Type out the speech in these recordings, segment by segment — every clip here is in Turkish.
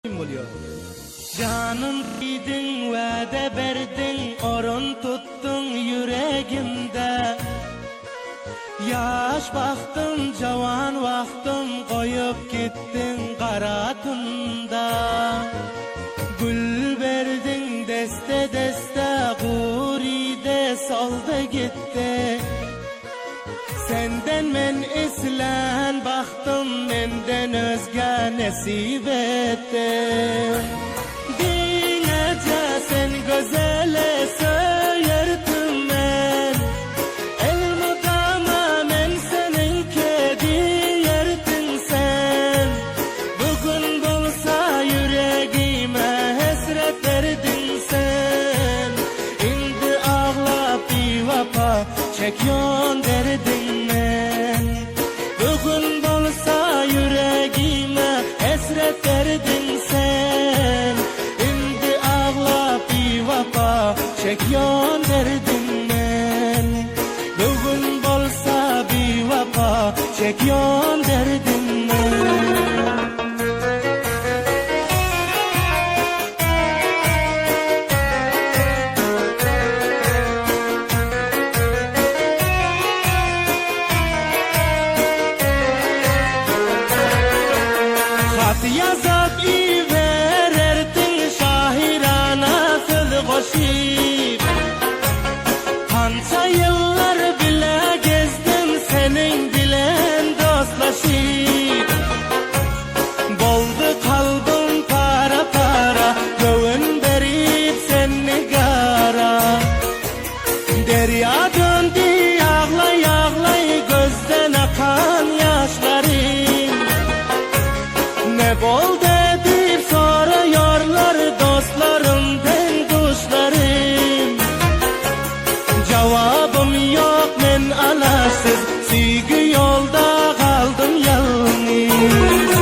Oluyor. Canım dedin, vade verdin, orun tuttun yüreğimde. Yaş baktım, cavan vaktim, koyup gittin karatında. Gül verdin deste deste, guride saldı gitti. Senden men islen baktım, menden özge nesip etti. Dinece sen gözele söylerdim men, el mudama men seninke diyerdin sen. Bugün bulsa yüreğime hesret verdin sen. İndi ağla bir vapa çekiyon derdin. Bugün bulsa yüreğime hesret verdin sen. İndi ağla bir vapa çekiyon derdin men. Bugün bulsa bir vapa çekiyon derdin men. Yazıp vererdin şahirana söz koşup. Kança yıllar bile gezdim senin bilen dostlaşıp. Boldu kalbim para para, göğün verip seni gara. Derya döndü ağlay ağlay, gözden akan yaşlarım. Ne bol deyip soruyorlar dostlarımdan kuşlarım. Cevabım yok men alaşsız, sevgi yolda kaldım yalnız.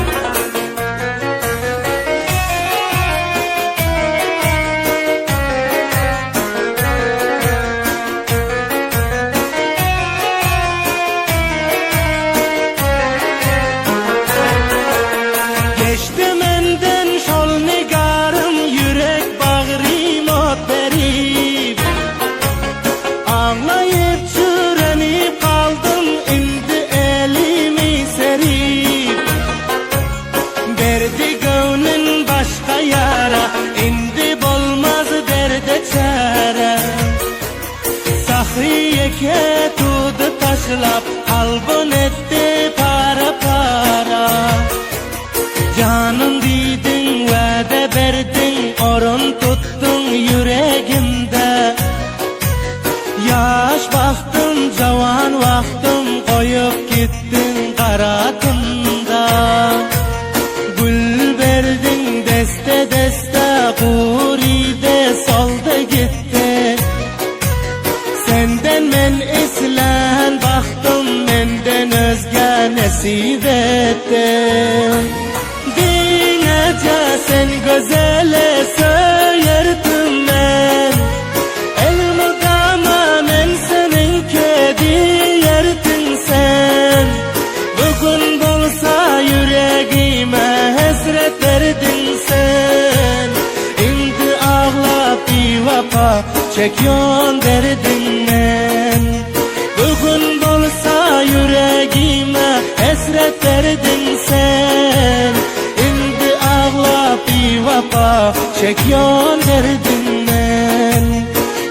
Geçti menden şol nigarım, yürek bağrım ot verip. Ağlayıp çürenip kaldım, indi elimi serip. Verdi gönlün başka yara, indi bolmaz derde çare. Sahriyeke tudu taşlap, kalbin etti para para. Canım dedin, vade verdin, orun tuttun yüreğimde. Yaş baktım, cavan vaktim, koyup gittin karatında. Gül verdin deste deste, guride saldı gitti. Senden men islen baktım, menden özge nesip ettin. Dinece sen gözele söylerdim men, el mudama men seninke diyerdin sen. Bugün bulsa yüreğime hesret verdin sen. İndi ağla bir vapa çekiyon derdin men. Bugün bulsa yüreğime hesret verdin sen. Vapa çekiyon derdin men.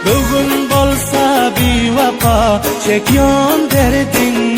Bugün bolsa bir vapa çekiyon derdin.